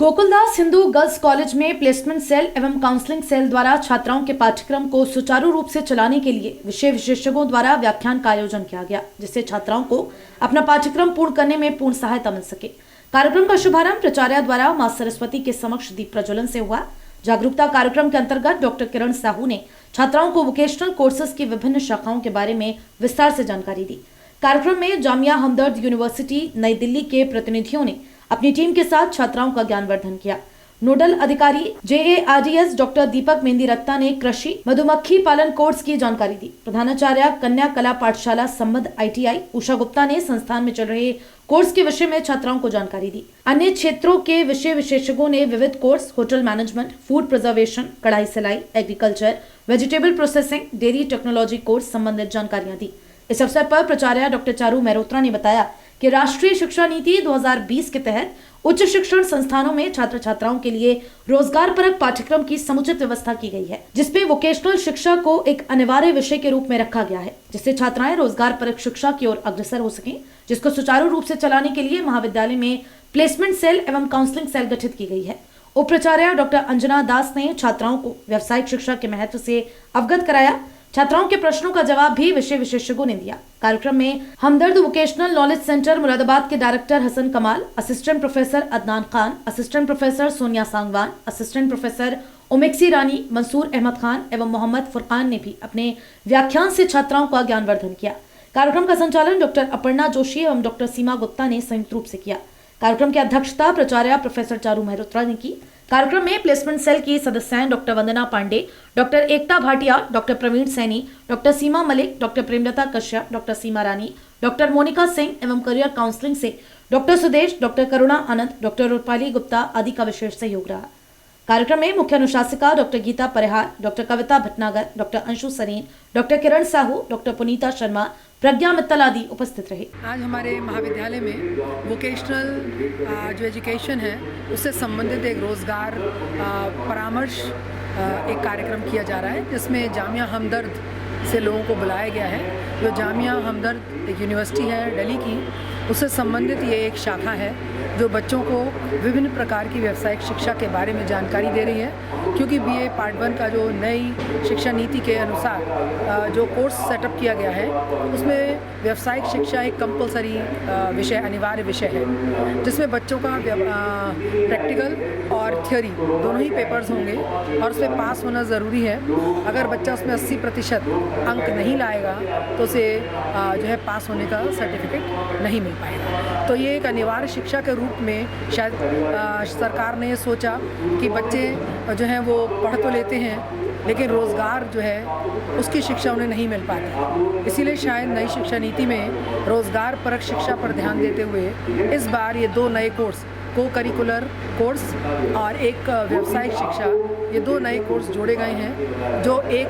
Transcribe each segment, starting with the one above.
Gokuldas Hindu girls college में placement cell एवं counselling cell द्वारा छात्राओं के पाठ्यक्रम को सुचारू रूप से चलाने के लिए विषय विशेषज्ञों द्वारा व्याख्यान का आयोजन किया गया, जिससे छात्राओं को अपना पाठ्यक्रम पूर्ण करने में पूर्ण सहायता मिल सके। कार्यक्रम का शुभारंभ प्राचार्य द्वारा मां सरस्वती के समक्ष दीप प्रज्वलन से हुआ। जागरूकता कार्यक्रम के अंतर्गत डॉक्टर किरण साहू ने छात्राओं को वोकेशनल कोर्सेज की विभिन्न शाखाओं के बारे में विस्तार से जानकारी दी। कार्यक्रम में जामिया हमदर्द यूनिवर्सिटी नई दिल्ली के प्रतिनिधियों ने अपनी टीम के साथ छात्राओं का ज्ञानवर्धन किया। नोडल अधिकारी JARDS डॉक्टर दीपक मेहंदी रत्ता ने कृषि मधुमक्खी पालन कोर्स की जानकारी दी। प्रधानाचार्य कन्या कला पाठशाला संबंध ITI उषा गुप्ता ने संस्थान में चल रहे कोर्स के विषय में छात्राओं को जानकारी दी। अन्य क्षेत्रों के विषय विशेषज्ञों ने विविध course hotel management, food preservation, कढ़ाई सिलाई, agriculture, vegetable processing, dairy technology course संबंधित जानकारियां दी। इस अवसर पर प्राचार्य डॉक्टर चारू मेहरोत्रा ने बताया कि राष्ट्रीय शिक्षा नीति 2020 के तहत उच्च शिक्षण संस्थानों में छात्र छात्राओं के लिए रोजगार परक पाठ्यक्रम की समुचित व्यवस्था की गई है, जिसमें वोकेशनल शिक्षा को एक अनिवार्य विषय के रूप में रखा गया है, जिससे छात्राएं रोजगार परक शिक्षा की ओर अग्रसर हो सकें। जिसको सुचारू रूप से चलाने के लिए महाविद्यालय में प्लेसमेंट सेल एवं काउंसलिंग सेल गठित की गई है। उप प्राचार्य डॉक्टर अंजना दास ने छात्राओं को व्यावसायिक शिक्षा के महत्व से अवगत कराया। छात्राओं के प्रश्नों का जवाब भी विषय विशेषज्ञों ने दिया। कार्यक्रम में Hamdard Vocational Knowledge Centre Moradabad के director Hasan Kamal, assistant professor Adnan Khan, assistant professor Sonia Sangwan, assistant professor उमेक्सी रानी, मंसूर अहमद खान एवं मोहम्मद फुरकान ने भी अपने व्याख्यान से छात्राओं का ज्ञानवर्धन किया। कार्यक्रम का संचालन डॉक्टर अपर्णा जोशी एवं डॉक्टर सीमा गुप्ता ने संयुक्त रूप से किया। कार्यक्रम की अध्यक्षता प्राचार्य प्रोफेसर चारू मेहरोत्रा ने की। कार्यक्रम में प्लेसमेंट सेल की सदस्याएं डॉक्टर वंदना पांडे, डॉक्टर एकता भाटिया, डॉक्टर प्रवीण सैनी, डॉक्टर सीमा मलिक, डॉक्टर प्रेमलता कश्यप, डॉक्टर सीमा रानी, डॉक्टर मोनिका सिंह एवं करियर काउंसलिंग से डॉक्टर सुदेश, डॉक्टर करुणा आनंद, डॉक्टर रूपाली गुप्ता आदि का विशेष सहयोग रहा। कार्यक्रम में मुख्य अनुशासिका डॉक्टर गीता परिहार, डॉक्टर कविता भटनागर, डॉक्टर अंशु सरीन, डॉक्टर किरण साहू, डॉक्टर पुनीता शर्मा, प्रज्ञा मित्तल आदि उपस्थित रहे। आज हमारे महाविद्यालय में वोकेशनल जो एजुकेशन है उससे संबंधित एक रोज़गार परामर्श एक कार्यक्रम किया जा रहा है, जिसमें जामिया हमदर्द से लोगों को बुलाया गया है। जो जामिया हमदर्द एक यूनिवर्सिटी है दिल्ली की, उससे संबंधित ये एक शाखा है जो बच्चों को विभिन्न प्रकार की व्यावसायिक शिक्षा के बारे में जानकारी दे रही है। क्योंकि BA पार्ट 1 का जो नई शिक्षा नीति के अनुसार जो कोर्स सेटअप किया गया है, उसमें व्यावसायिक शिक्षा एक कंपलसरी विषय, अनिवार्य विषय है, जिसमें बच्चों का प्रैक्टिकल और थियोरी दोनों ही पेपर्स होंगे और उसमें पास होना ज़रूरी है। अगर बच्चा उसमें 80% अंक नहीं लाएगा तो उसे जो है पास होने का सर्टिफिकेट नहीं मिल पाएगा। तो ये एक अनिवार्य शिक्षा के रूप में शायद सरकार ने सोचा कि बच्चे जो हैं वो पढ़ तो लेते हैं, लेकिन रोज़गार जो है उसकी शिक्षा उन्हें नहीं मिल पाती। इसीलिए शायद नई शिक्षा नीति में रोज़गार परक शिक्षा पर ध्यान देते हुए इस बार ये 2 नए कोर्स, को करिकुलर कोर्स और एक व्यावसायिक शिक्षा, ये 2 नए कोर्स जोड़े गए हैं, जो एक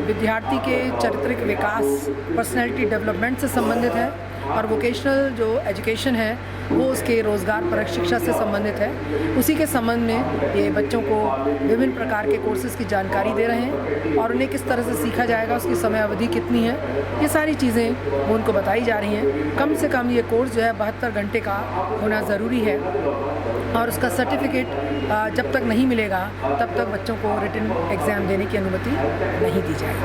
विद्यार्थी के चारित्रिक विकास, पर्सनैलिटी डेवलपमेंट से संबंधित है, और वोकेशनल जो एजुकेशन है वो उसके रोज़गार परक शिक्षा से संबंधित है। उसी के संबंध में ये बच्चों को विभिन्न प्रकार के कोर्सेज की जानकारी दे रहे हैं और उन्हें किस तरह से सीखा जाएगा, उसकी समय अवधि कितनी है, ये सारी चीज़ें उनको बताई जा रही हैं। कम से कम ये कोर्स जो है 72 घंटे का होना ज़रूरी है और उसका सर्टिफिकेट जब तक नहीं मिलेगा तब तक बच्चों को रिटन एग्ज़ाम देने की अनुमति नहीं दी जाएगी।